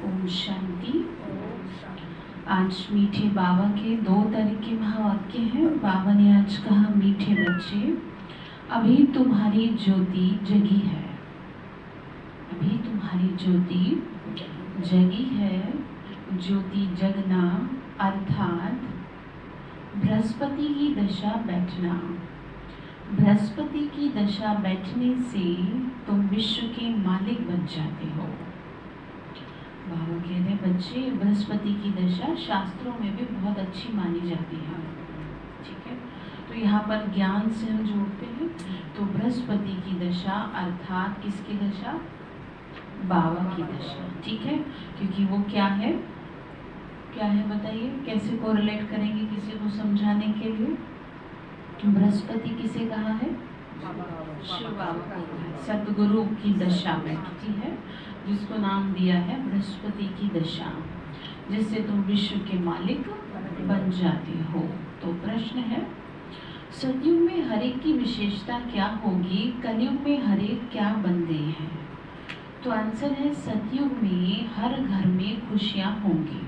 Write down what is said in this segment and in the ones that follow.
ओम शांति। आज मीठे बाबा के 2 तरह के महावाक्य हैं। बाबा ने आज कहा, मीठे बच्चे, अभी तुम्हारी ज्योति जगी है, अभी तुम्हारी ज्योति जगी है। ज्योति जगना अर्थात बृहस्पति की दशा बैठना। बृहस्पति की दशा बैठने से तुम विश्व के मालिक बन जाते हो। बाबा कहते हैं, बच्चे, बृहस्पति की दशा शास्त्रों में भी बहुत अच्छी मानी जाती है। ठीक है, तो यहाँ पर ज्ञान से हम जोड़ते हैं। तो बृहस्पति की दशा अर्थात किसकी दशा? बाबा की दशा। ठीक है, क्योंकि वो क्या है, क्या है बताइए, कैसे कोरिलेट करेंगे किसी को समझाने के लिए? बृहस्पति किसे कहा है? शिव बाबा को कहा है। सतगुरु की दशा बैठती है, जिसको नाम दिया है बृहस्पति की दशा, जिससे तुम विश्व के मालिक बन जाते हो। तो प्रश्न है, सतयुग में हर एक की विशेषता क्या होगी, कलयुग में हर एक क्या बंदे हैं? तो आंसर है, सतयुग में हर घर में खुशियां होंगी,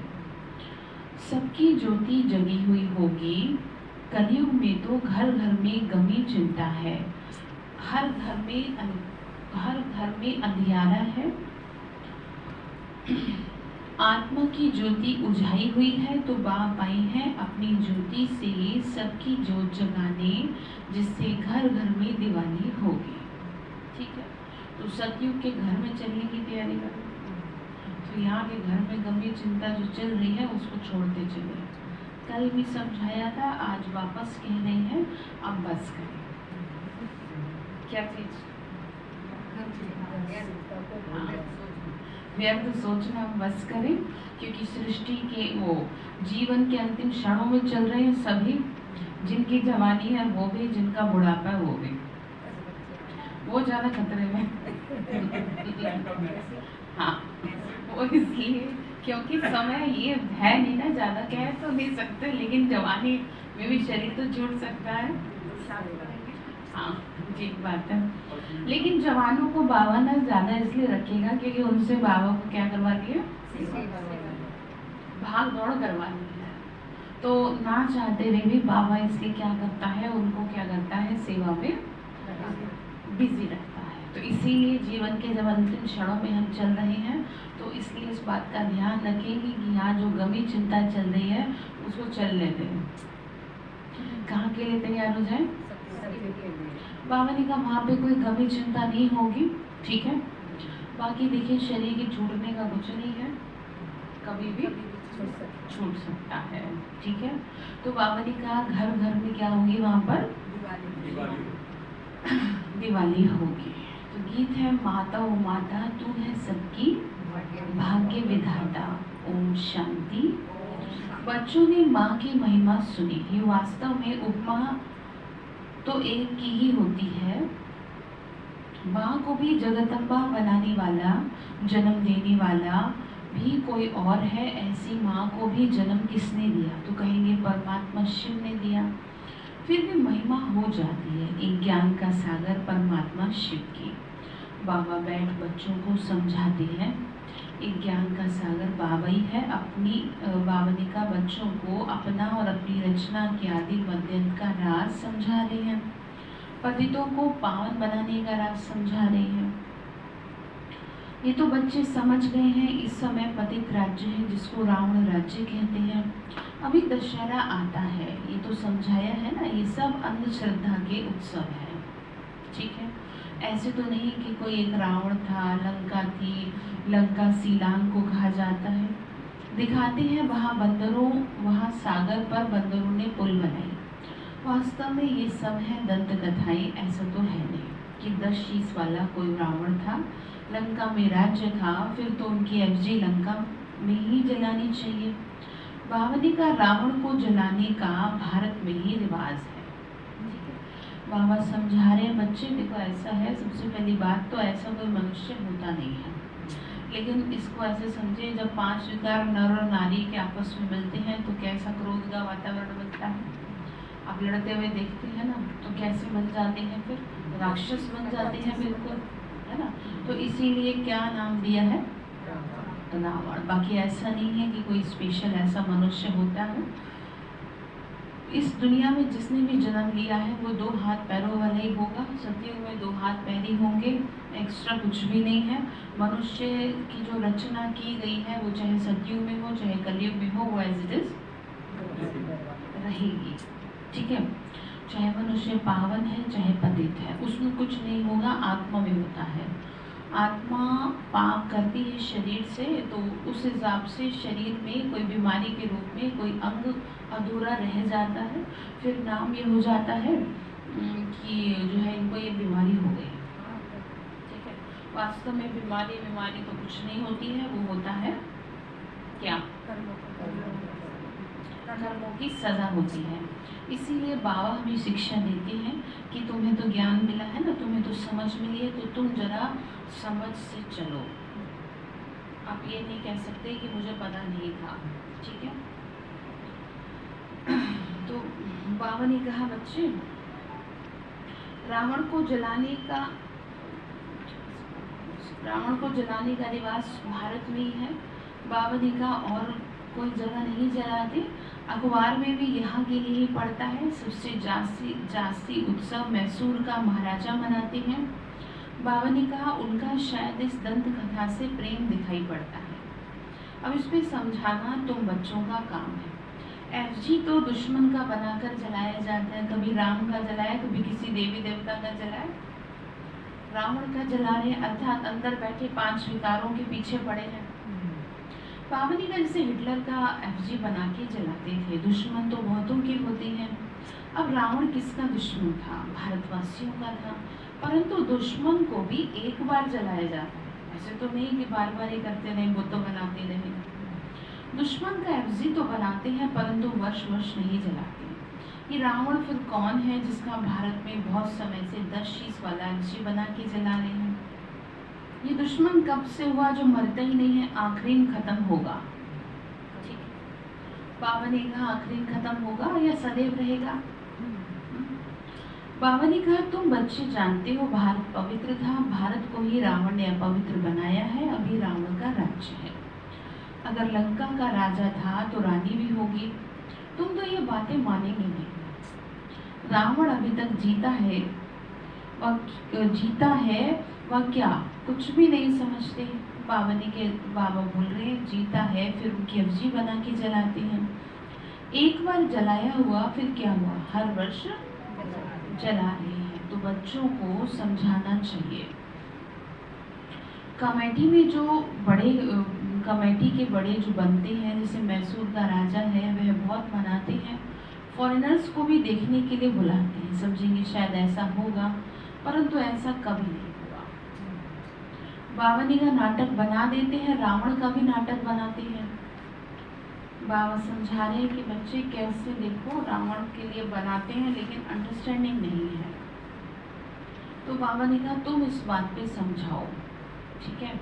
सबकी ज्योति जगी हुई होगी। कलयुग में तो घर घर में गमी चिंता है, हर घर में अंधियारा है। आत्मा की ज्योति उजाई हुई है, तो बाप आई है अपनी ज्योति से सबकी ज्योत जगाने, जिससे घर घर में दिवाली होगी। ठीक है, तो सतयुग के घर में चलने की तैयारी करो। तो यहाँ के घर में गंभीर चिंता जो चल रही है उसको छोड़ते चले। कल भी समझाया था, आज वापस कह रहे हैं, अब बस करें। क्या चीज? व्यर्थ सोचना बस करें, क्योंकि सृष्टि के वो जीवन के अंतिम क्षणों में चल रहे हैं सभी। जिनकी जवानी है वो भी, जिनका बुढ़ापा है वो भी, वो ज्यादा खतरे में। हाँ, वो इसलिए क्योंकि समय ये है नहीं ना, ज्यादा कह तो नहीं सकते, लेकिन जवानी में भी शरीर तो छूट सकता है। हाँ, ठीक बात है। लेकिन जवानों को बाबा ना ज्यादा इसलिए रखेगा क्योंकि उनसे बाबा को क्या करवा दिया, भाग दौड़ करवानी है। तो ना चाहते हुए भी बाबा इसलिए क्या करता है, उनको क्या करता है, सेवा में बिजी रखता है। तो इसीलिए जीवन के जब अंतिम क्षणों में हम चल रहे हैं, तो इसलिए इस बात का ध्यान रखेंगे कि यहाँ जो गमी चिंता चल रही है उसको चल लेते हैं। कहाँ के लिए तैयार हो जाए? बाबा ने कहा वहाँ पे कोई गमी चिंता नहीं होगी। ठीक है, बाकी देखिए, शरीर के छूटने का कुछ नहीं है, कभी भी छूट सकता है। ठीक है, तो बाबा ने कहा घर घर में क्या होगी, वहाँ पर दिवाली होगी। तो गीत है, माता ओ माता तू है सबकी भाग्य विधाता। ओम शांति। बच्चों ने माँ की महिमा सुनी। ये वास्तव में उपमा तो एक की ही होती है। माँ को भी जगदम्बा बनाने वाला, जन्म देने वाला भी कोई और है। ऐसी माँ को भी जन्म किसने दिया? तो कहेंगे परमात्मा शिव ने दिया। फिर भी महिमा हो जाती है एक ज्ञान का सागर परमात्मा शिव की। बाबा बैठ बच्चों को समझाते हैं। एक ज्ञान का सागर बाबा ही है। अपनी बाबा ने कहा बच्चों को अपना और अपनी रचना के आदि मध्यंत का राज समझा रहे हैं। पतितों को पावन बनाने का राज समझा रहे हैं। ये तो बच्चे समझ गए हैं। इस समय पतित राज्य है, जिसको रावण राज्य कहते हैं। अभी दशहरा आता है, ये तो समझाया है ना, ये सब अंधश्रद्धा के उत्सव है। ठीक है, ऐसे तो नहीं कि कोई एक रावण था, लंका थी, लंका सीलांग को कहा जाता है। दिखाते हैं वहाँ बंदरों, वहाँ सागर पर बंदरों ने पुल बनाई। वास्तव में ये सब है दंत कथाएं। ऐसा तो है नहीं कि 10 शीश वाला कोई रावण था, लंका में राज्य था, फिर तो उनकी एफजी लंका में ही जलानी चाहिए। बाबा का रावण को जलाने का भारत में ही रिवाज है। बाबा समझा रहे बच्चे, देखो ऐसा है, सबसे पहली बात तो ऐसा कोई मनुष्य होता नहीं है, लेकिन इसको ऐसे समझे, जब 5 विकार नर और नारी के आपस में मिलते हैं तो कैसा क्रोध का वातावरण बनता है। आप लड़ते हुए देखते हैं ना, तो कैसे बन जाते हैं, फिर राक्षस बन जाते हैं, बिल्कुल, है ना। तो इसीलिए क्या नाम दिया है, रावण। बाकी ऐसा नहीं है कि कोई स्पेशल ऐसा मनुष्य होता है। इस दुनिया में जिसने भी जन्म लिया है वो 2 हाथ पैरों वाला ही होगा। सतयुग में 2 हाथ पैर ही होंगे, एक्स्ट्रा कुछ भी नहीं है। मनुष्य की जो रचना की गई है वो चाहे सतयुग में हो चाहे कलयुग में हो, वो एज इट इज रहेगी। ठीक है, चाहे मनुष्य पावन है चाहे पतित है, उसमें कुछ नहीं होगा, आत्मा में होता है। आत्मा पाप करती है शरीर से, तो उस हिसाब से शरीर में कोई बीमारी के रूप में कोई अंग अधूरा रह जाता है, फिर नाम ये हो जाता है कि जो है इनको ये बीमारी हो गई। ठीक है, वास्तव में बीमारी तो कुछ नहीं होती है, वो होता है क्या? कर्मों की सजा होती है। इसीलिए बाबा हमें शिक्षा देते हैं कि तुम्हें तो ज्ञान मिला है ना, तुम्हें तो समझ मिली है, तो तुम जरा समझ से चलो। आप ये नहीं कह सकते कि मुझे पता नहीं था। ठीक है, तो बाबा ने कहा बच्चे, रावण को जलाने का रिवाज भारत में ही है। बाबा ने कहा और कोई जगह नहीं जलाते, अखबार में भी यहाँ के लिए ही पड़ता है। सबसे जास्ती उत्सव मैसूर का महाराजा मनाते हैं। बाबा ने कहा उनका शायद इस दंत कथा से प्रेम दिखाई पड़ता है। अब इसमें समझाना तुम बच्चों का काम है। एफजी तो दुश्मन का बनाकर जलाया जाता है, कभी राम का जलाया, कभी किसी देवी देवता का जलाया। रावण का जला रहे, अर्थात अंदर बैठे 5 विकारों के पीछे पड़े हैं। पावनी का जैसे हिटलर का एफजी बना के जलाते थे। दुश्मन तो बहुतों के होते हैं। अब रावण किसका दुश्मन था? भारतवासियों का था। परंतु दुश्मन को भी एक बार जलाया जाता है, ऐसे तो नहीं कि बार बार ही करते रहे, वो तो बनाते रहे। दुश्मन का एफजी तो बनाते हैं परंतु वर्ष नहीं जलाते। ये रावण फिर कौन है जिसका भारत में बहुत समय से 10 शीश वाला एफजी बना के जला रहे हैं? ये दुश्मन कब से हुआ जो मरता ही नहीं है, आखिरी खत्म होगा। ठीक है, बाबा ने कहा आखिरी खत्म होगा या सदैव रहेगा? बाबा ने कहा तुम बच्चे जानते हो भारत पवित्र था, भारत को ही रावण ने अपवित्र बनाया है। अभी रावण का राज्य है। अगर लंका का राजा था तो रानी भी होगी। तुम तो ये बातें मानेंगे नहीं। रावण अभी तक जीता है, वह क्या कुछ भी नहीं समझते। बाबा बोल रहे हैं जीता है, फिर उनकी एफजी बना के जलाते हैं। एक बार जलाया हुआ फिर क्या हुआ? हर वर्ष जला रहे हैं। तो बच्चों को समझाना चाहिए। कमेटी में जो कमेटी के बड़े जो बनते हैं, जैसे मैसूर का राजा है, वह बहुत मनाते हैं। फॉरेनर्स को भी देखने के लिए बुलाते हैं। समझेंगे शायद ऐसा होगा, परंतु ऐसा कभी नहीं हुआ। बाबा ने का नाटक बना देते हैं, रावण का भी नाटक बनाते हैं। बाबा समझा रहे हैं कि बच्चे कैसे देखो, रावण के लिए बनाते हैं लेकिन अंडरस्टैंडिंग नहीं है। तो बाबा ने कहा तुम इस बात पे समझाओ। ठीक है,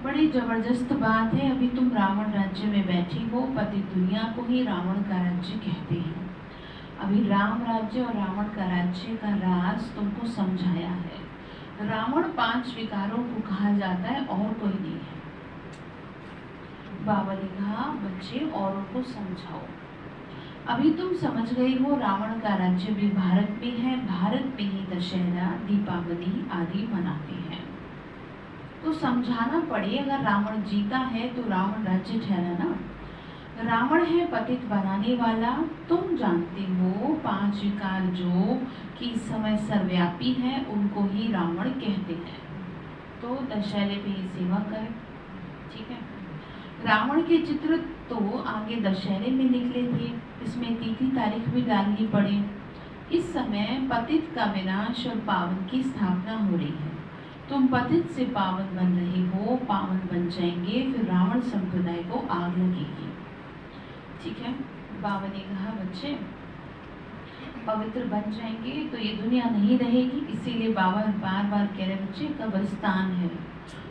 बड़ी जबरदस्त बात है। अभी तुम रावण राज्य में बैठे हो, पति दुनिया को ही रावण का राज्य कहते हैं। अभी राम राज्य और रावण का राज्य का राज तुमको समझाया है। रावण 5 विकारों को कहा जाता है और कोई नहीं है। बाबा ने कहा बच्चे औरों को समझाओ। अभी तुम समझ गए हो रावण का राज्य भी भारत में है। भारत में ही दशहरा, दीपावली आदि मनाते हैं। तो समझाना पड़े, अगर रावण जीता है तो रावण राज्य ठहरा ना। रावण है पतित बनाने वाला। तुम जानते हो 5 विकार जो कि इस समय सर्वव्यापी है, उनको ही रावण कहते हैं। तो दशहरे पे ही सेवा करें। ठीक है, रावण के चित्र तो आगे दशहरे में निकले थे, इसमें तिथि तारीख भी डालनी पड़े। इस समय पतित का विनाश और पावन की स्थापना हो रही है। तुम पतित से पावन बन रहे हो, पावन बन जाएंगे, फिर रावण संप्रदाय को आग लगेगी। ठीक है, बाबा ने कहा बच्चे पवित्र बन जाएंगे तो ये दुनिया नहीं रहेगी। इसीलिए बाबा बार बार कह रहे बच्चे कब्रिस्तान है।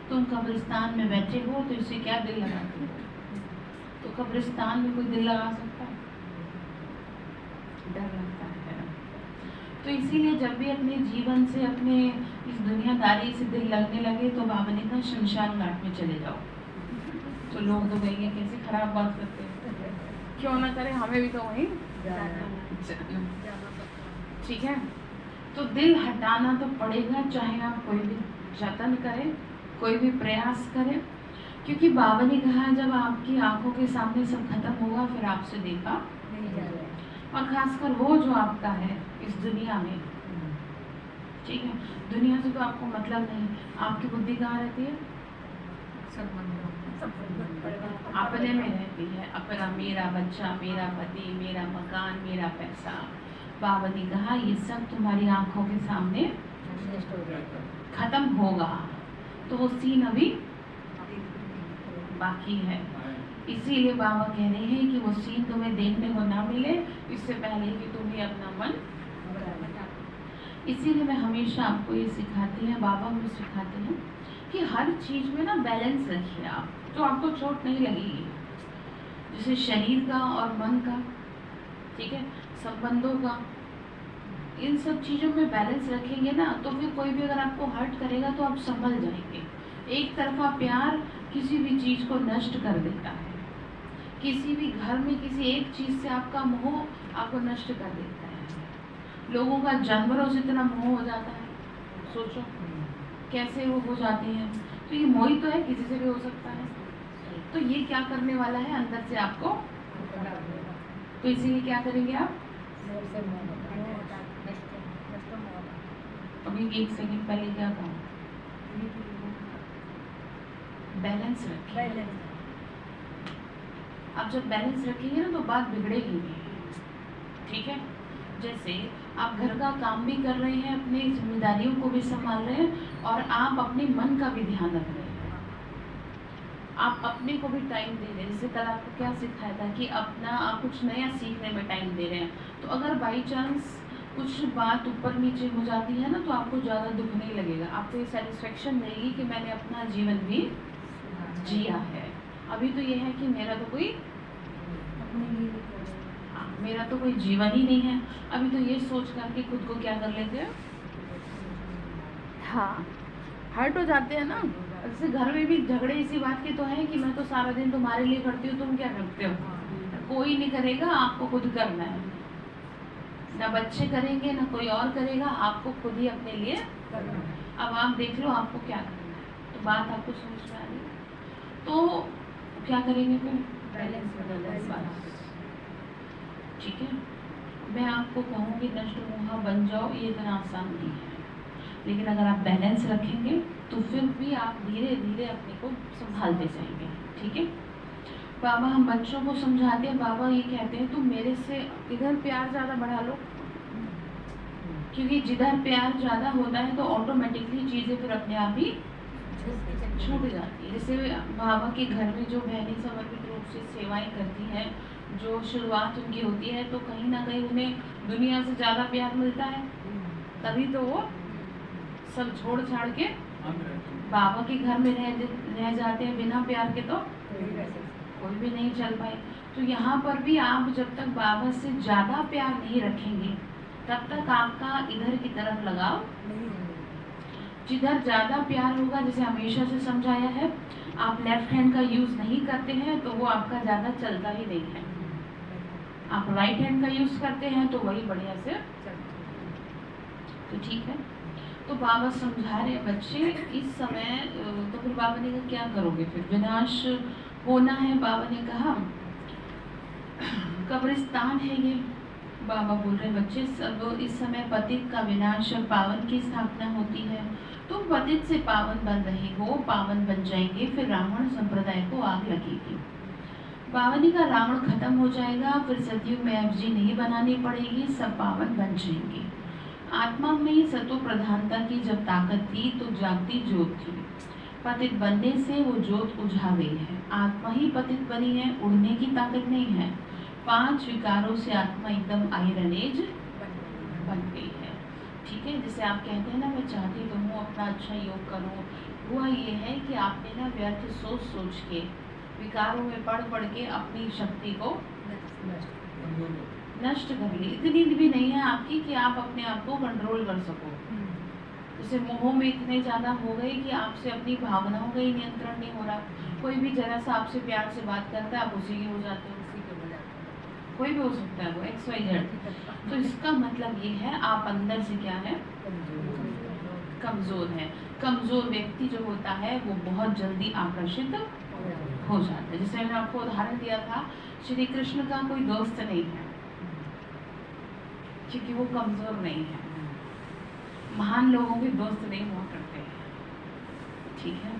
तुम कब्रिस्तान में बैठे हो तो इसे क्या दिल लगाते हो? तो कब्रिस्तान में कोई दिल लगा सकता है? डर लगता है। तो इसीलिए जब भी अपने जीवन से, अपने इस दुनियादारी से दिल लगने लगे तो बाबा ने कहा शमशान घाट में चले जाओ। तो लोग तो कहेंगे कैसे खराब बात करते हैं, क्यों ना करें, हमें भी तो वही ठीक है। तो दिल हटाना तो पड़ेगा, चाहे आप कोई भी जतन करें, कोई भी प्रयास करें, क्योंकि बाबा ने कहा जब आपकी आंखों के सामने सब खत्म होगा फिर आपसे देखा नहीं जाएगा, और खासकर वो जो आपका है इस दुनिया में, ठीक है। दुनिया से तो आपको मतलब नहीं, आपकी बुद्धि कहाँ रहती है? अपने में रहती है, अपना, मेरा बच्चा, मेरा पति, मेरा मकान, मेरा पैसा। बाबा ने कहा ये सब तुम्हारी आंखों के सामने खत्म होगा, तो वो सीन अभी बाकी है। इसीलिए बाबा कह रहे हैं कि वो सीन तुम्हें देखने को ना मिले इससे पहले कि तुम्हें अपना मन, इसीलिए मैं हमेशा आपको ये सिखाती है, बाबा मुझे सिखाते हैं कि हर चीज में ना बैलेंस रखिए आप, तो आपको चोट नहीं लगेगी। जैसे शरीर का और मन का, ठीक है, संबंधों का, इन सब चीज़ों में बैलेंस रखेंगे ना तो फिर कोई भी अगर आपको हर्ट करेगा तो आप संभल जाएंगे। एक तरफा प्यार किसी भी चीज़ को नष्ट कर देता है, किसी भी घर में किसी एक चीज़ से आपका मोह आपको नष्ट कर देता है। लोगों का जानवरों से इतना मोह हो जाता है, सोचो कैसे वो हो जाते हैं। तो ये मोह ही तो है, किसी से भी हो सकता है। तो ये क्या करने वाला है अंदर से आपको, तो इसीलिए क्या करेंगे आप, अभी एक सेकंड पहले क्या कहा, बैलेंस रखिए। आप जब बैलेंस रखेंगे ना तो बात बिगड़ेगी नहीं, ठीक है। जैसे आप घर का काम भी कर रहे हैं, अपनी जिम्मेदारियों को भी संभाल रहे हैं, और आप अपने मन का भी ध्यान रख रहे हैं, आप अपने को भी टाइम दे रहे हैं। जैसे कल आपको क्या सिखाया था कि अपना आप कुछ नया सीखने में टाइम दे रहे हैं, तो अगर बाई चांस कुछ बात ऊपर नीचे हो जाती है ना तो आपको ज़्यादा दुख नहीं लगेगा, आपको ये सेटिस्फेक्शन रहेगी कि मैंने अपना जीवन भी जिया है। अभी तो ये है कि मेरा तो कोई मेरा तो कोई जीवन ही नहीं है। अभी तो ये सोच करके खुद को क्या कर लेते हैं, हाँ, हर्ट हो जाते हैं ना। जैसे घर में भी झगड़े इसी बात के तो है कि मैं तो सारा दिन तुम्हारे लिए करती हूँ, तुम क्या करते हो? कोई नहीं करेगा, आपको खुद करना है। ना बच्चे करेंगे ना कोई और करेगा, आपको खुद ही अपने लिए करना है। अब आप देख लो आपको क्या करना है, तो बात आपको समझ में आ रही है। तो क्या करेंगे फिर, बैलेंस, ठीक है। मैं आपको कहूँगी नष्ट मोहा बन जाओ, ये इतना आसान नहीं है, लेकिन अगर आप बैलेंस रखेंगे तो फिर भी आप धीरे धीरे अपने को संभालते जाएंगे, ठीक है। बाबा हम बच्चों को समझाते हैं, बाबा ये कहते हैं तुम मेरे से इधर प्यार ज़्यादा बढ़ा लो, क्योंकि जिधर प्यार ज़्यादा होता है तो ऑटोमेटिकली चीज़ें फिर अपने आप ही छूट जाती है। जैसे बाबा के घर में जो बहनें समर्पित रूप से सेवाएं करती हैं, जो शुरुआत उनकी होती है, तो कहीं ना कहीं उन्हें दुनिया से ज़्यादा प्यार मिलता है, तभी तो वो सब छोड़ छाड़ के बाबा के घर में रह जाते हैं। बिना प्यार के तो कोई भी नहीं चल पाए। तो यहाँ पर भी आप जब तक बाबा से ज़्यादा प्यार नहीं रखेंगे तब तक आपका इधर की तरफ लगाव नहीं होगा। जिधर ज़्यादा प्यार होगा, जैसे हमेशा से समझाया है, आप लेफ्ट हैंड का यूज़ नहीं करते हैं तो वो आपका ज़्यादा चलता ही नहीं है। आप राइट हैंड का यूज़ करते हैं तो वही बढ़िया से तो ठीक है। तो बाबा समझा रहे बच्चे इस समय, तो फिर बाबा ने कहा क्या करोगे, फिर विनाश होना है। बाबा ने कहा कब्रिस्तान है ये। बाबा बोल रहे बच्चे सब इस समय पतित का विनाश और पावन की स्थापना होती है, तुम पतित से पावन बन रहे हो, पावन बन जाएंगे, फिर रावण संप्रदाय को आग लगेगी। बाबा ने कहा रावण खत्म हो जाएगा, फिर सतयुग में एफजी नहीं बनानी पड़ेगी, सब पावन बन जाएंगे। आत्मा में ही सतो प्रधानता की जब ताकत थी तो जागती ज्योत थी, पतित बनने से वो ज्योत उझा गई है। आत्मा ही पतित बनी है, उड़ने की ताकत नहीं है। 5 विकारों से आत्मा एकदम आयरन एज बन गई है, ठीक है। जैसे आप कहते हैं ना मैं चाहती तो हूँ अपना अच्छा योग करूँ, हुआ ये है कि आपने ना व्यर्थ सोच सोच के विकारों में पढ़ के अपनी शक्ति को नष्ट कर ली। इतनी भी नहीं है आपकी कि आप अपने आप को कंट्रोल कर सको। तो जैसे मोह में इतने ज़्यादा हो गए कि आपसे अपनी भावनाओं का ही नियंत्रण नहीं हो रहा। कोई भी जरा सा आपसे प्यार से बात करता है, आप उसी के हो जाते हो। कोई भी हो सकता है, वो XYZ। तो इसका मतलब ये है आप अंदर से क्या है, कमज़ोर है। कमज़ोर व्यक्ति जो होता है वो बहुत जल्दी आकर्षित हो जाता है। जैसे मैंने आपको उदाहरण दिया था, श्री कृष्ण का कोई दोस्त नहीं है क्योंकि वो कमज़ोर नहीं है। महान लोगों के दोस्त नहीं हुआ करते हैं, ठीक है।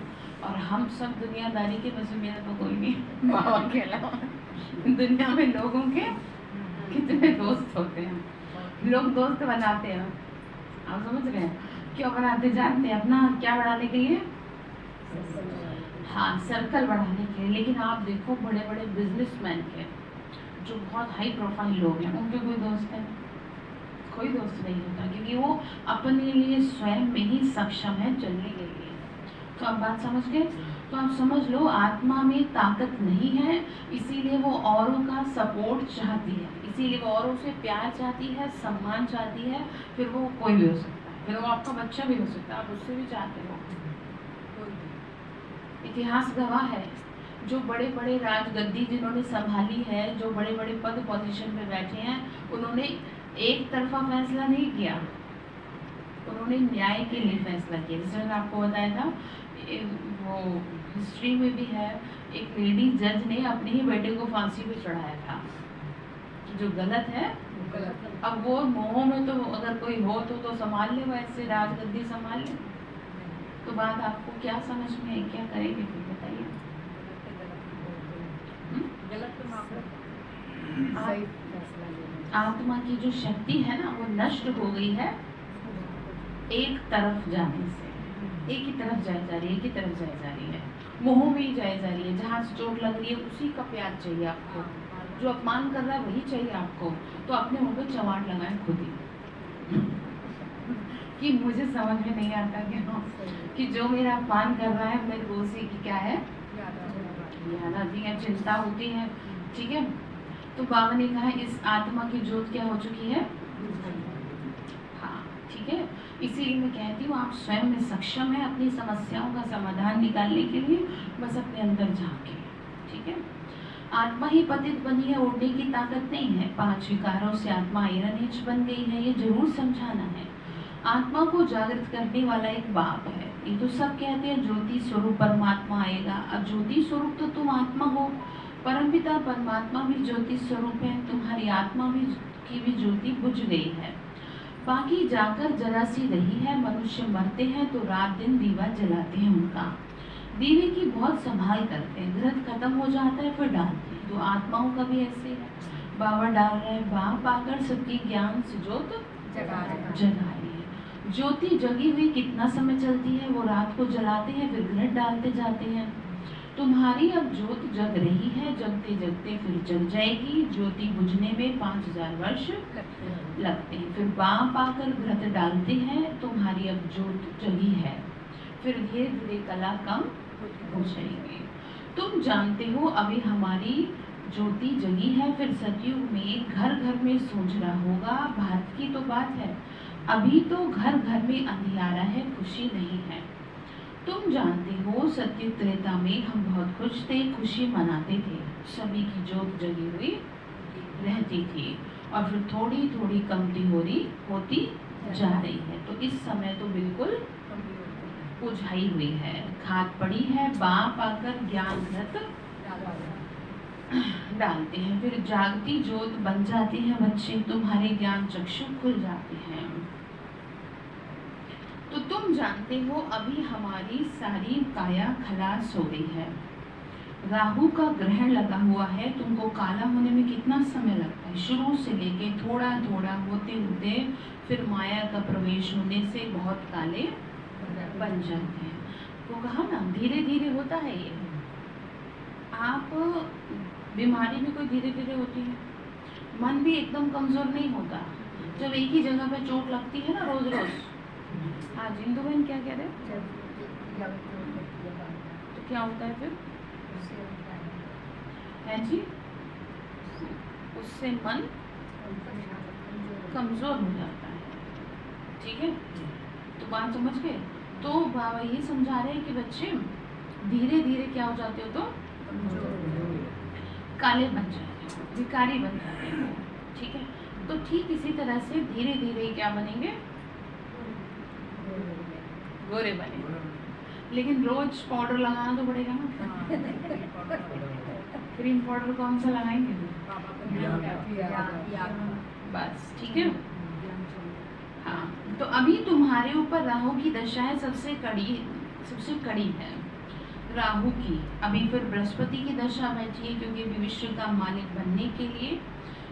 और हम सब दुनियादारी के, वैसे मेरा तो कोई नहीं, बाबा के अलावा दुनिया में लोगों के कितने दोस्त होते हैं। लोग दोस्त बनाते हैं, आप समझ रहे हैं क्यों बनाते, जानते हैं अपना क्या बढ़ाने के लिए? हाँ, सर्कल बढ़ाने के लिए। लेकिन आप देखो बड़े बड़े बिजनेसमैन के, जो बहुत हाई प्रोफाइल लोग हैं, उनके कोई दोस्त है? कोई दोस्त नहीं होता, क्योंकि वो अपने लिए स्वयं में ही सक्षम है चलने के लिए। तो आप बात समझ गए? तो आप समझ लो आत्मा में ताकत नहीं है, इसीलिए वो औरों का सपोर्ट चाहती है, इसीलिए वो औरों से प्यार चाहती है, सम्मान चाहती है। फिर वो कोई भी हो सकता है, फिर वो आपका बच्चा भी हो सकता है, आप उससे भी चाहते हो। इतिहास गवाह है, जो बड़े बड़े राजगद्दी जिन्होंने संभाली है, जो बड़े बड़े पद पोजीशन पे बैठे हैं, उन्होंने एक तरफा फैसला नहीं किया, उन्होंने न्याय के लिए फैसला किया। जैसे मैंने आपको बताया था, वो हिस्ट्री में भी है, एक लेडी जज ने अपने ही बेटे को फांसी पे चढ़ाया था कि जो गलत है गलत। अब वो मोह में तो अगर कोई हो तो संभाल ले, वैसे राजगद्दी संभाल ले। तो बात आपको क्या समझ में है, क्या करेंगे फिर बताइए? आत्मा की जो शक्ति है ना, वो नष्ट हो गई है एक तरफ जाने से। एक ही तरफ जाए जा रही है, एक ही तरफ जाए जा रही है, मोह में ही जाए जा रही है। जहाँ से चोट लग रही है उसी का प्यार चाहिए आपको, जो अपमान कर रहा है वही चाहिए आपको। तो अपने मुंह पे चमाट लगाए खुद ही कि मुझे समझ में नहीं आता क्या कि जो मेरा अपमान कर रहा है मेरे को उसी की क्या है, याद आती है, चिंता होती है, ठीक है। तो बाबा ने कहा इस आत्मा की ज्योत क्या हो चुकी है, हाँ ठीक है। इसीलिए मैं कहती हूँ आप स्वयं में सक्षम है अपनी समस्याओं का समाधान निकालने के लिए, बस अपने अंदर झांके, ठीक है। आत्मा ही पतित बनी है, उड़ने की ताकत नहीं है। 5 विकारों से आत्मा आयरन बन गई है, ये जरूर समझाना है। आत्मा को जागृत करने वाला एक बाप है। ये तो सब कहते हैं ज्योति स्वरूप परमात्मा आएगा। अब ज्योति स्वरूप तो तुम आत्मा हो, परमपिता परमात्मा भी ज्योति स्वरूप है, तुम्हारी आत्मा भी की भी ज्योति बुझ गई है, बाकी जाकर जरा सी रही है। मनुष्य मरते हैं तो रात दिन दीवा जलाते हैं उनका, दीवे की बहुत संभाल करते हैं, घृत खत्म हो जाता है फिर डालते हैं। तो आत्माओं का भी ऐसे है, बाबा डाल रहे हैं, बाप आकर सबकी ज्ञान से ज्योत जगा रही है। ज्योति जगी हुई कितना समय चलती है, वो रात को जलाते हैं फिर घृत डालते जाते हैं। तुम्हारी अब ज्योत जग रही है, जगते जगते फिर जग जाएगी। ज्योति बुझने में 5000 वर्ष लगते हैं, फिर बाप आकर घृत डालते हैं। तुम्हारी अब ज्योत जगी है, फिर धीरे धीरे कला कम हो जाएगी। तुम जानते हो अभी हमारी ज्योति जगी है, फिर सतयुग में घर घर में सोचना होगा। भारत की तो बात है, अभी तो घर घर में अंधियारा है, खुशी नहीं है। तुम जानते हो सत्य त्रेता में हम बहुत खुश थे, खुशी मनाते थे, सभी की ज्योत जगी हुई रहती थी, और फिर थोड़ी थोड़ी कमती होती जा रही है। तो इस समय तो बिल्कुल बुझाई हुई है, खाद पड़ी है। बाप आकर ज्ञान घृत डालते हैं, फिर जागती ज्योत बन जाते हैं बच्चे, तुम्हारे ज्ञान चक्षु खुल जाते हैं। तो तुम जानते हो अभी हमारी सारी काया खलास हो गई है। राहु का ग्रहण लगा हुआ है, तुमको काला होने में कितना समय लगता है, शुरू से लेके थोड़ा थोड़ा होते होते फिर माया का प्रवेश होने से बहुत काले बन जाते हैं। वो कहा ना धीरे धीरे होता है ये। आप बीमारी भी कोई धीरे धीरे होती है, मन भी एकदम कमजोर नहीं होता। जब एक ही जगह पे चोट लगती है ना रोज रोज, हाँ जिंदू बहन क्या कह रहे, तो क्या होता है फिर है जी, उससे मन कमजोर हो जाता है, ठीक है। तो बात समझ गए। तो बाबा ये समझा रहे हैं कि बच्चे धीरे धीरे क्या हो जाते हो, तो काले बन जाते हो, भिखारी बन जाते हो, ठीक है। तो ठीक इसी तरह से धीरे धीरे क्या बनेंगे, गोरे बने। लेकिन रोज पाउडर लगाना तो पड़ेगा ना। क्रीम पाउडर कौन सा लगाएंगे, बस, ठीक है। हाँ, तो अभी तुम्हारे ऊपर राहु की दशा है, सबसे कड़ी है राहु की। अभी फिर बृहस्पति की दशा बैठी है, क्योंकि अभी विश्व का मालिक बनने के लिए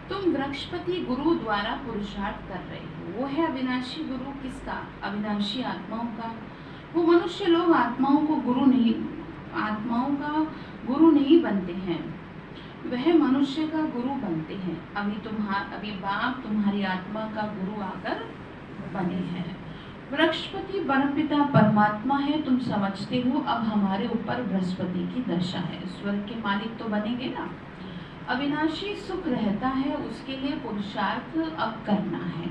तुम वृक्षपति गुरु द्वारा पुरुषार्थ कर रहे हो। वो है अविनाशी गुरु, किसका, अविनाशी आत्माओं का। वो मनुष्य लोग आत्माओं का गुरु नहीं बनते हैं, वह मनुष्य का गुरु बनते हैं। अभी बाप तुम्हारी आत्मा का गुरु आकर बने हैं। वृक्षपति परमपिता परमात्मा है, तुम समझते हो। अब हमारे ऊपर बृहस्पति की दशा है, स्वर्ग के मालिक तो बनेंगे ना। अविनाशी सुख रहता है, उसके लिए पुरुषार्थ अब करना है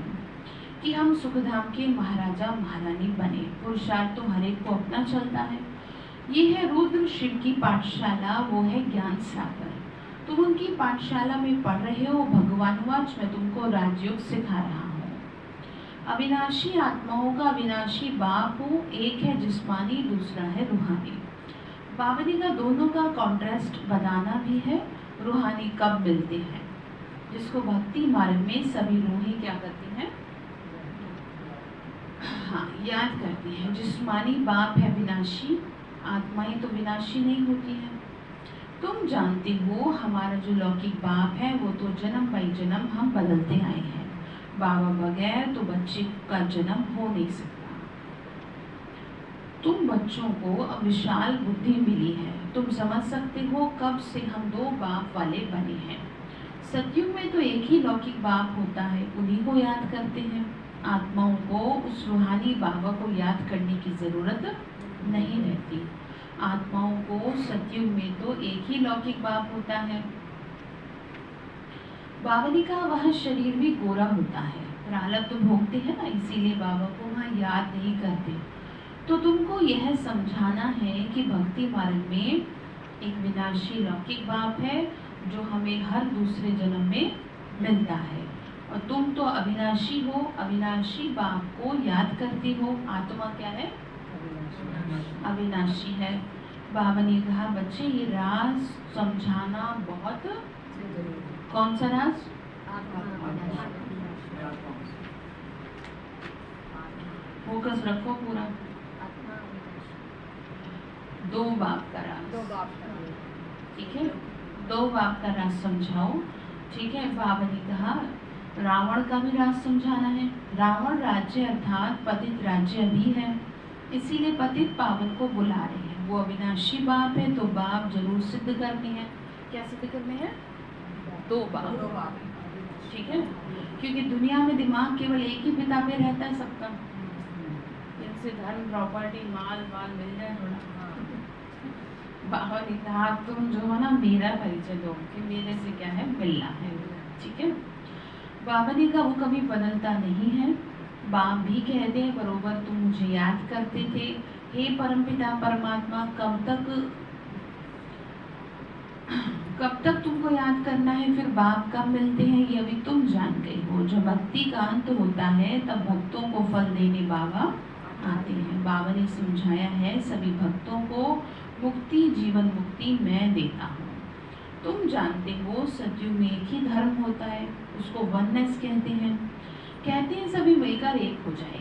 कि हम सुखधाम के महाराजा महारानी बने। पुरुषार्थ तो हर एक को अपना चलता है। ये है रुद्र शिव की पाठशाला, वो है ज्ञान सागर। तुम उनकी पाठशाला में पढ़ रहे हो। भगवानुवाच, मैं तुमको राजयोग सिखा रहा हूँ। अविनाशी आत्माओं का अविनाशी बाप हो, एक है जिस्मानी, दूसरा है रूहानी। बावली का दोनों का कॉन्ट्रास्ट बनाना भी है। रूहानी कब मिलते हैं, जिसको भक्ति मार्ग में सभी रूहें क्या करती हैं, हाँ, याद करती हैं। जिस्मानी बाप है विनाशी, आत्माएं तो विनाशी नहीं होती हैं। तुम जानते हो हमारा जो लौकिक बाप है वो तो जन्म बाई जन्म हम बदलते आए हैं। बाबा बगैर तो बच्चे का जन्म हो नहीं सकता। तुम बच्चों को अब विशाल बुद्धि मिली है, तुम समझ सकते हो कब से हम दो बाप वाले बने हैं। सतयुग में तो एक ही लौकिक बाप होता है, उन्हीं को याद करते हैं। आत्माओं को उस रूहानी बाबा को याद करने की जरूरत नहीं रहती। आत्माओं को सतयुग में तो एक ही लौकिक बाप होता है। बावली का वह शरीर भी गोरा होता है, प्रारब्ध तो भोगते हैं ना, इसीलिए बाबा को वहाँ याद नहीं करते। तो तुमको यह समझाना है कि भक्ति मार्ग में एक विनाशी लौकिक बाप है जो हमें हर दूसरे जन्म में मिलता है, और तुम तो अविनाशी हो। अविनाशी बाप को याद करते हो। आत्मा क्या है, अविनाशी है। बाबा ने कहा बच्चे ये राज समझाना बहुत, कौन सा राज, फोकस रखो पूरा। दो बाप का राज, ठीक है, दो बाप का राज समझाओ, ठीक है। बाबा ने कहा रावण का भी राज समझाना है। रावण राज्य अर्थात पतित राज्य भी है, इसीलिए पतित पावन को बुला रहे हैं। वो अविनाशी बाप है, तो बाप जरूर सिद्ध करने हैं। क्या सिद्ध करने हैं, दो बाप, ठीक है। क्योंकि दुनिया में दिमाग केवल एक ही पिता पे रहता है सबका, इनसे धन प्रॉपर्टी माल वाल मिल जाए थोड़ा। बाबा ने कहा तुम जो है ना मेरा परिचय दो कि मेरे से क्या है, मिलना है, ठीक है। बाबा ने कहा वो कभी बदलता नहीं है। बाप भी कहते हैं बरोबर तुम मुझे याद करते थे। हे परमपिता परमात्मा, कब तक तुमको याद करना है, फिर बाप कब मिलते हैं ये अभी तुम जान गए हो। जब भक्ति का अंत होता है तब भक्तों को फल देने बाबा आते हैं। बाबा ने समझाया है सभी भक्तों को मुक्ति, जीवन मुक्ति मैं देता हूँ। तुम जानते हो सतयुग में एक ही धर्म होता है, उसको वननेस कहते हैं। कहते हैं सभी मिलकर एक हो जाए,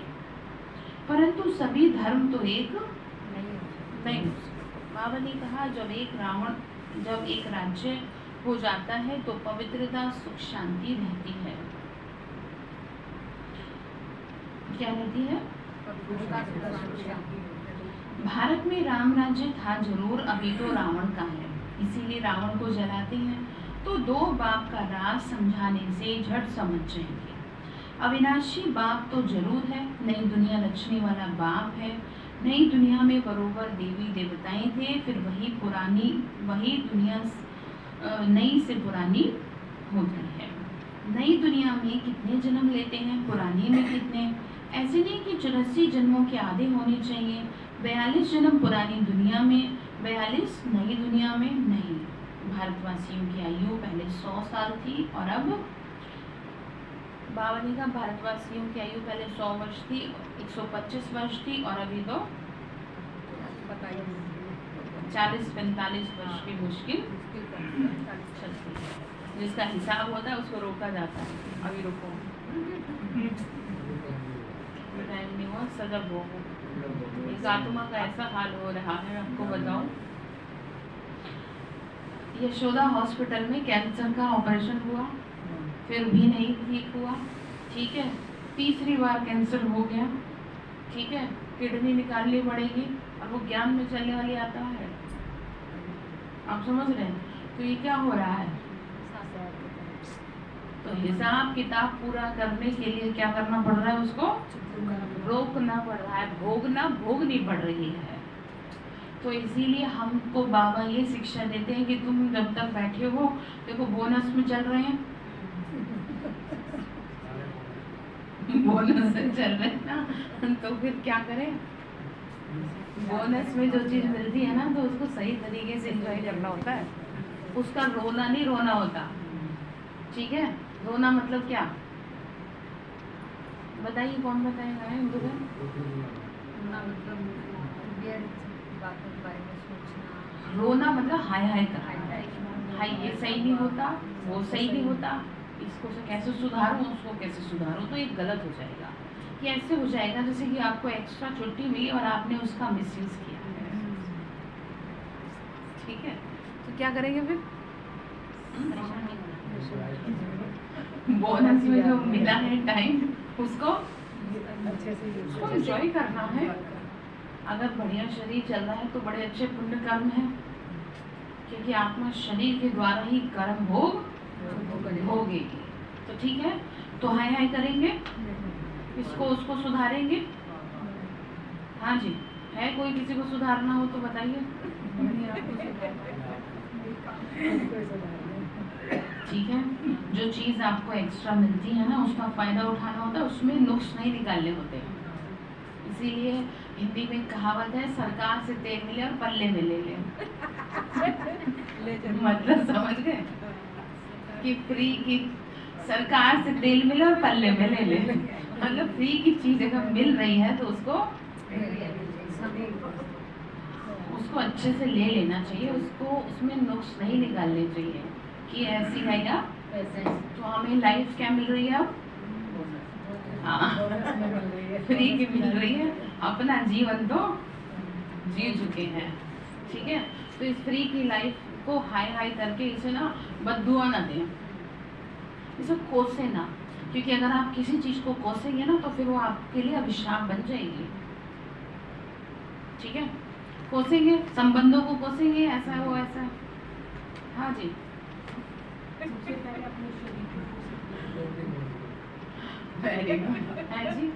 परंतु सभी धर्म तो एक नहीं हो सकते। बाबा ने कहा जब एक राज्य हो जाता है तो पवित्रता, सुख, शांति रहती है। क्या रहती है, भारत में राम राज्य था जरूर, अभी तो रावण का है, इसीलिए रावण को जलाते हैं। तो दो बाप का राज समझाने से झट समझ जाएंगे। अविनाशी बाप तो जरूर है, नई दुनिया रचने वाला बाप है। नई दुनिया में बरोबर देवी देवताएं थे, फिर वही दुनिया नई से पुरानी होती है। नई दुनिया में कितने जन्म लेते हैं, पुरानी में कितने, ऐसे नहीं कि 84 जन्मों के आधे होने चाहिए, 42 जन्म पुरानी दुनिया में, 42 नई दुनिया में नहीं। भारतवासियों की आयु पहले 100 साल थी और अब बाबा ने कहा भारतवासियों की आयु पहले 100 वर्ष थी, 125 वर्ष थी और अभी तो 40-45 वर्ष की मुश्किल चलती है। जिसका हिसाब होता है उसको रोका जाता है। अभी रुको, टाइम नहीं हुआ, सजग हो। इस आत्मा का ऐसा हाल हो रहा है, आपको बताऊं। यशोदा हॉस्पिटल में कैंसर का ऑपरेशन हुआ, फिर भी नहीं ठीक हुआ, ठीक है। तीसरी बार कैंसर हो गया, ठीक है। किडनी निकालनी पड़ेगी और वो ज्ञान में चलने वाली आता है, आप समझ रहे हैं। तो ये क्या हो रहा है, तो हिसाब किताब पूरा करने के लिए क्या करना पड़ रहा है, उसको रोकना पड़ रहा है, भोगनी पड़ रही है। तो इसीलिए हमको बाबा ये शिक्षा देते हैं कि तुम जब तक बैठे हो, देखो बोनस में चल रहे हैं, बोनस से चल रहे हैं ना, तो फिर क्या करें। बोनस में जो चीज मिलती है ना, तो उसको सही तरीके से एंजॉय करना होता है, उसका रोना नहीं रोना होता, ठीक है। रोना मतलब क्या, बताइए, कौन बताएगा हिंदू में। रोना मतलब हाय हाय का, हाय ये सही नहीं होता, वो सही नहीं होता, इसको से कैसे सुधारूं, उसको कैसे सुधारूं, तो ये गलत हो जाएगा। कि ऐसे हो जाएगा जैसे कि आपको एक्स्ट्रा छुट्टी मिली और आपने उसका मिसयूज किया है, ठीक है। तो क्या करेंगे फिर, बोनस में जो मिला है टाइम, उसको एंजॉय करना है। अगर बढ़िया शरीर चल रहा है तो बड़े अच्छे पुण्य कर्म है, क्योंकि आत्मा शरीर के द्वारा ही कर्म भोगेगी। तो ठीक है, तो हाय हाय करेंगे, इसको उसको सुधारेंगे। हाँ जी, है कोई किसी को सुधारना हो तो बताइए। ठीक है, जो चीज़ आपको एक्स्ट्रा मिलती है ना, उसका फायदा उठाना होता है, उसमें नुक्स नहीं निकालने होते। इसीलिए हिंदी में कहावत है, सरकार से तेल मिले और पल्ले में ले ले। मतलब समझ गए कि फ्री की, सरकार से तेल मिले और पल्ले में ले ले, मतलब फ्री की चीज अगर मिल रही है तो उसको अच्छे से ले लेना चाहिए, उसको उसमें नुक्स नहीं निकालने चाहिए कि ऐसी है या तो हमें लाइफ क्या मिल रही है अब, फ्री की मिल रही है, अपना जीवन तो जी चुके हैं, ठीक है। तो इस फ्री की लाइफ को हाय हाय करके इसे ना बद्दुआ ना दें, इसे कोसे ना, क्योंकि अगर आप किसी चीज को कोसेंगे ना तो फिर वो आपके लिए अभिशाप बन जाएगी, ठीक है। कोसेंगे, संबंधों को कोसेंगे, ऐसा हो ऐसा। हाँ जी, वेरी गुड है जी।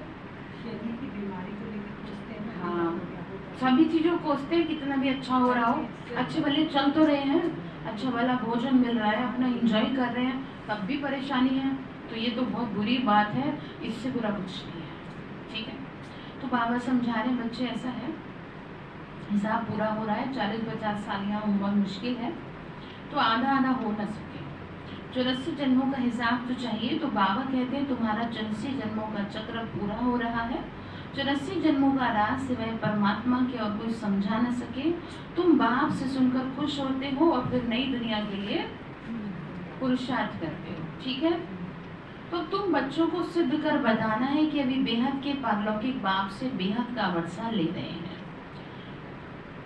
हाँ, सभी चीजों को कोसते हैं, कितना भी अच्छा हो रहा हो, अच्छे भले चल तो रहे हैं, अच्छा भला भोजन मिल रहा है, अपना एंजॉय कर रहे हैं, तब भी परेशानी है, तो ये तो बहुत बुरी बात है, इससे बुरा कुछ नहीं है, ठीक है। तो बाबा समझा रहे हैं, बच्चे ऐसा है, हिसाब पूरा हो रहा है, 40-50 साल यहाँ उम्र मुश्किल है, तो आधा आधा हो न सके। 84 जन्मों का हिसाब तो चाहिए, तो बाबा कहते हैं तुम्हारा 84 जन्मों का चक्र पूरा हो रहा है। 84 जन्मों का राज सिवाय परमात्मा के और कोई समझा न सके। तुम बाप से सुनकर खुश होते हो और फिर नई दुनिया के लिए पुरुषार्थ करते हो, ठीक है। तो तुम बच्चों को सिद्ध कर बताना है कि अभी बेहद के पारलौकिक बाप से बेहद का वर्षा ले रहे हैं।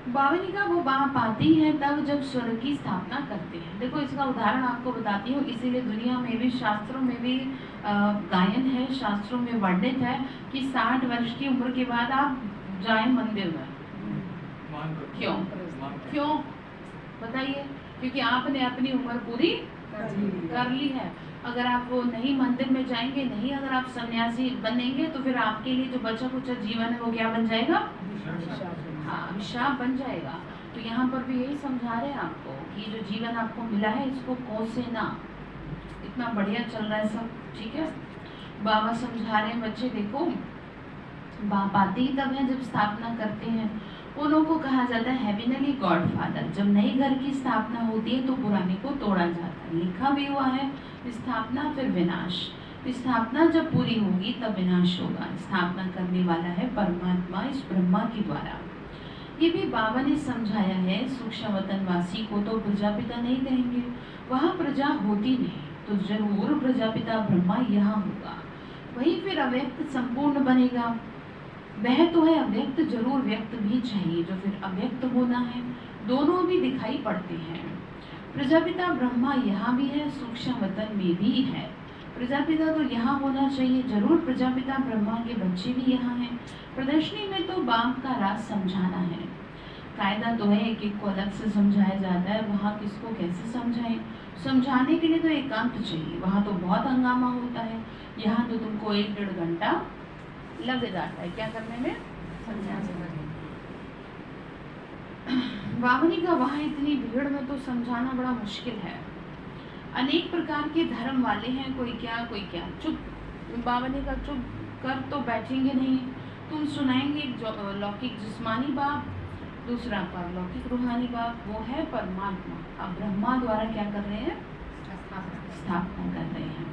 बाबा ने कहा वो बाप आते हैं तब जब स्वर्ग की स्थापना करते हैं। देखो इसका उदाहरण आपको बताती हूँ, इसीलिए दुनिया में भी, शास्त्रों में भी गायन है, शास्त्रों में वर्णित है कि 60 वर्ष की उम्र के बाद आप जाएं मंदिर में। क्यों क्यों बताइए, क्योंकि आपने अपनी उम्र पूरी कर ली है। अगर आप वो नहीं मंदिर में जाएंगे, नहीं अगर आप सन्यासी बनेंगे, तो फिर आपके लिए जो बचा कुचा जीवन है वो क्या बन जाएगा, हाँ अभिशाप बन जाएगा। तो यहाँ पर भी यही समझा रहे हैं आपको कि जो जीवन आपको मिला है इसको कोसे ना, इतना बढ़िया चल रहा है सब, ठीक है। बाबा समझा रहे हैं बच्चे देखो बाप आते ही तब है जब स्थापना करते हैं। उन को कहा जाता है हेविनली गॉडफादर। जब नए घर की स्थापना होती है तो पुराने को तोड़ा जाता है। लिखा भी हुआ है स्थापना फिर विनाश। स्थापना जब पूरी होगी तब विनाश होगा। स्थापना करने वाला है परमात्मा इस ब्रह्मा के द्वारा। ये भी बाबा ने समझाया है। सूक्ष्म वतनवासी को तो प्रजापिता नहीं कहेंगे, वहाँ प्रजा होती नहीं, तो जरूर प्रजापिता ब्रह्मा यहाँ होगा। वही फिर अव्यक्त संपूर्ण बनेगा। वह तो है अव्यक्त, जरूर व्यक्त भी चाहिए जो फिर अव्यक्त होना है। दोनों भी दिखाई पड़ते हैं। प्रजापिता ब्रह्मा यहाँ भी है, सूक्ष्म वतन में भी है। प्रजापिता तो यहाँ होना चाहिए, जरूर प्रजापिता ब्रह्मा के बच्चे भी यहाँ हैं। प्रदर्शनी में तो बाप का राज समझाना है। कायदा तो है एक एक को अलग से समझाया जाता है, वहाँ किसको कैसे समझाएं। समझाने के लिए तो एकांत चाहिए, वहाँ तो बहुत हंगामा होता है। यहाँ तो तुमको 1-1.5 घंटा लग जाता है क्या करने में, बावनी का वहाँ इतनी भीड़ में तो समझाना बड़ा मुश्किल है। अनेक प्रकार के धर्म वाले हैं, कोई क्या चुप। बावनी का चुप कर तो बैठेंगे नहीं। तुम सुनाएंगे एक लौकिक जिस्मानी बाप, दूसरा परलौकिक रूहानी बाप, वो है परमात्मा। अब ब्रह्मा द्वारा क्या कर रहे हैं, स्थापना कर रहे हैं।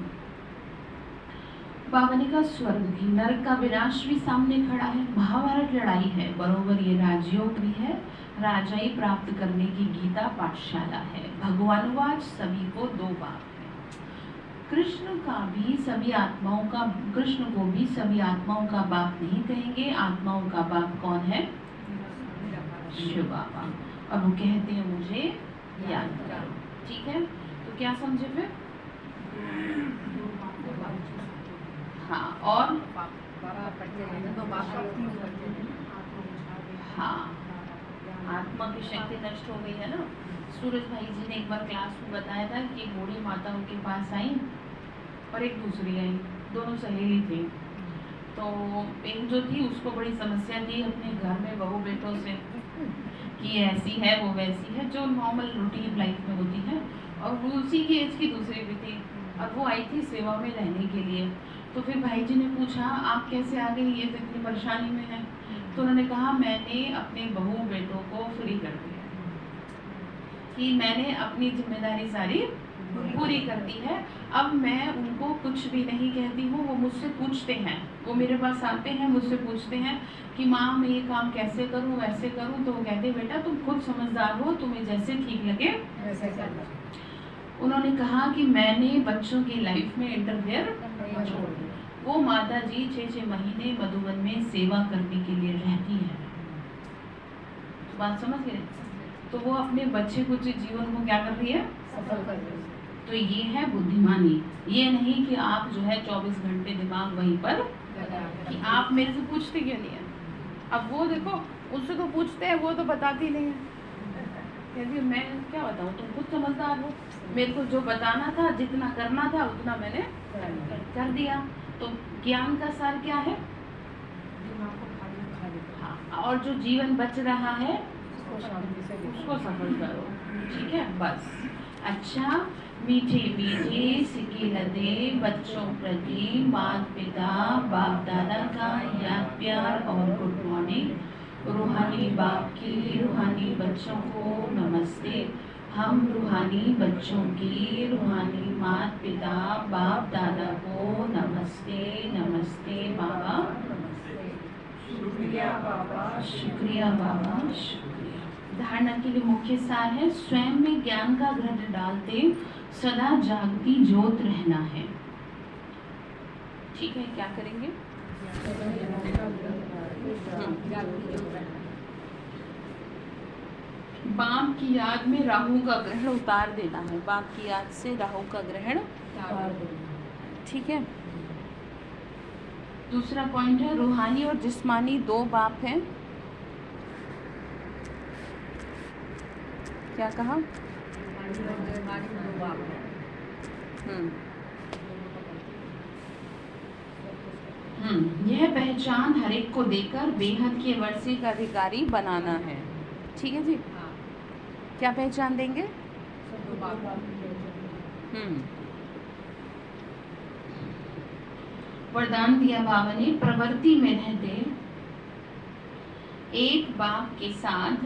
बावनी का स्वर्ग भी, नरक का विनाश भी सामने खड़ा है। महाभारत लड़ाई है, बरोबर ये राजयोग भी है। राजाई प्राप्त करने की गीता पाठशाला है। भगवानुवाच सभी को 2 बाप है। कृष्ण को भी सभी आत्माओं का बाप नहीं कहेंगे। आत्माओं का बाप कौन है, शिव बाबा। और वो कहते हैं मुझे याद करो। ठीक है, तो क्या समझे फिर, हाँ। और हाँ, आत्मा की शक्ति नष्ट हो गई है ना। सूरज भाई जी ने एक बार क्लास में बताया था कि एक बूढ़ी माता उनके पास आई और एक दूसरी आई, दोनों सहेली थी। तो एक जो थी उसको बड़ी समस्या थी अपने घर में बहू बेटों से कि ऐसी है वो वैसी है, जो नॉर्मल रूटीन लाइफ में होती है। और उसी की एज की दूसरी भी थी और वो आई थी सेवा में रहने के लिए। तो फिर भाई जी ने पूछा आप कैसे आ गई, ये तो इतनी परेशानी में है। तो उन्होंने कहा मैंने अपने बहू बेटों को फ्री कर दिया, कि मैंने अपनी जिम्मेदारी सारी पूरी कर दी है। अब मैं उनको कुछ भी नहीं कहती हूँ। वो मुझसे पूछते हैं, वो मेरे पास आते हैं, मुझसे पूछते हैं कि माँ मैं ये काम कैसे करूँ वैसे करूँ। तो वो कहते बेटा तुम खुद समझदार हो, तुम्हें जैसे ठीक लगे वैसे करना। उन्होंने कहा कि मैंने बच्चों की लाइफ में इंटरफेयर छोड़ दिया। वो माता जी 6-6 महीने मधुबन में सेवा करने के लिए रहती है। बात समझ गए। तो वो अपने बच्चे कुछ जीवन को क्या कर रही है, सफल कर रही है। तो ये है बुद्धिमानी। ये नहीं कि आप जो है 24 घंटे दिमाग वहीं पर कि आप मेरे से पूछते क्यों नहीं है। अब वो देखो उससे तो पूछते हैं, वो तो बताती नहीं है। कहती मैं क्या बताऊँ, तुम खुद समझदार हो। मेरे को जो बताना था, जितना करना था उतना मैंने कर दिया। तो ज्ञान का सार क्या है, हाँ, और जो जीवन बच रहा है उसको सफल करो। ठीक है, बस। अच्छा, मीठे मीठे सिके लदे बच्चों प्रति माता पिता बाप दादा का याद प्यार और गुड मॉर्निंग। रूहानी बाप की रूहानी बच्चों को नमस्ते। हम रूहानी बच्चों की रूहानी माता पिता बाप दादा को नमस्ते। नमस्ते बाबा, शुक्रिया बाबा, शुक्रिया बाबा, शुक्रिया। धारणा के लिए मुख्य सार है स्वयं में ज्ञान का घट डालते सदा जागती ज्योत रहना है। ठीक है, क्या करेंगे, बाप की याद में राहु का ग्रहण उतार देना है। बाप की याद से राहु का ग्रहण उतार देना। ठीक है। दूसरा पॉइंट है रूहानी और जिस्मानी 2 बाप हैं। क्या कहा, यह पहचान हर एक को देकर बेहद के वर्षे का अधिकारी बनाना है। ठीक है जी। क्या पहचान देंगे, वरदान दिया बाबा ने, प्रवृत्ति में रहते एक बाप के साथ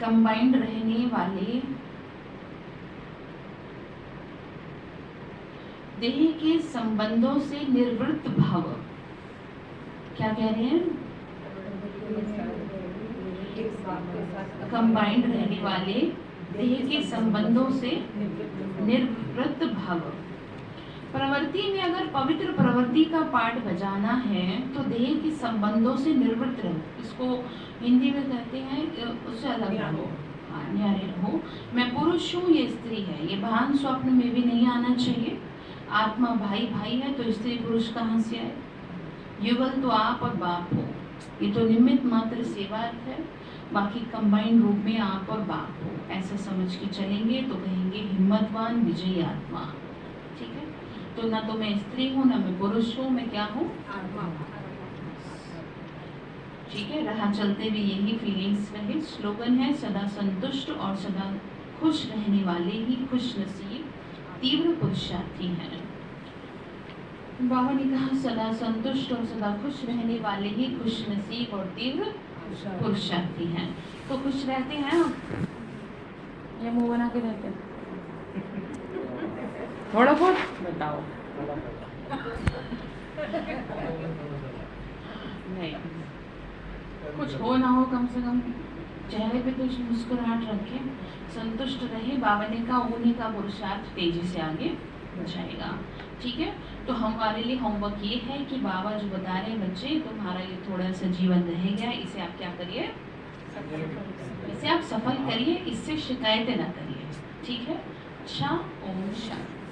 कंबाइंड रहने वाले देह के संबंधों से निर्वृत्त भाव। क्या कह रहे हैं? कंबाइंड रहने वाले देह के संबंधों से निर्वृत्त भाव। प्रवृत्ति में अगर पवित्र प्रवृत्ति का पाठ बजाना है तो देह के संबंधों से निवृत्त रहो। इसको हिंदी में कहते हैं उससे अलग रहो, न्यारे रहो। मैं पुरुष हूँ, ये स्त्री है, ये भान स्वप्न में भी नहीं आना चाहिए। आत्मा भाई भाई है तो स्त्री पुरुष कहाँ से आए? युगल तो आप और बाप हो, ये तो निमित्त मात्र सेवा है। बाकी कंबाइंड रूप में आप और बाप हो, ऐसा समझ के चलेंगे तो कहेंगे हिम्मतवान विजयी आत्मा। ठीक है, तो ना तो मैं स्त्री हूँ ना मैं पुरुष हूँ, मैं क्या हूँ? आत्मा। ठीक है, राह चलते भी यही फीलिंग्स रहे। स्लोगन है सदा संतुष्ट और सदा खुश रहने वाले ही खुश नसीब तीव्र पुरुषार्थी हैं। बाबा ने कहा सदा संतुष्ट और सदा खुश रहने वाले ही खुश नसीब और तीव्र पुरुषार्थी हैं। तो खुश रहते हैं आप या मुंह बना के रहते हैं? थोड़ा बहुत बताओ। नहीं, कुछ हो ना हो कम से कम चेहरे पे तो मुस्कुराहट रखे, संतुष्ट रहे। बाबा ने कहा उन्हीं का पुरुषार्थ तेजी से आगे जाएगा। ठीक है, तो हमारे लिए होमवर्क ये है कि बाबा जो बता रहे हैं बच्चे, तुम्हारा ये थोड़ा सा जीवन रह गया, इसे आप क्या करिए? इसे आप सफल करिए, इससे शिकायतें ना करिए। ठीक है, अच्छा, ओम शांति।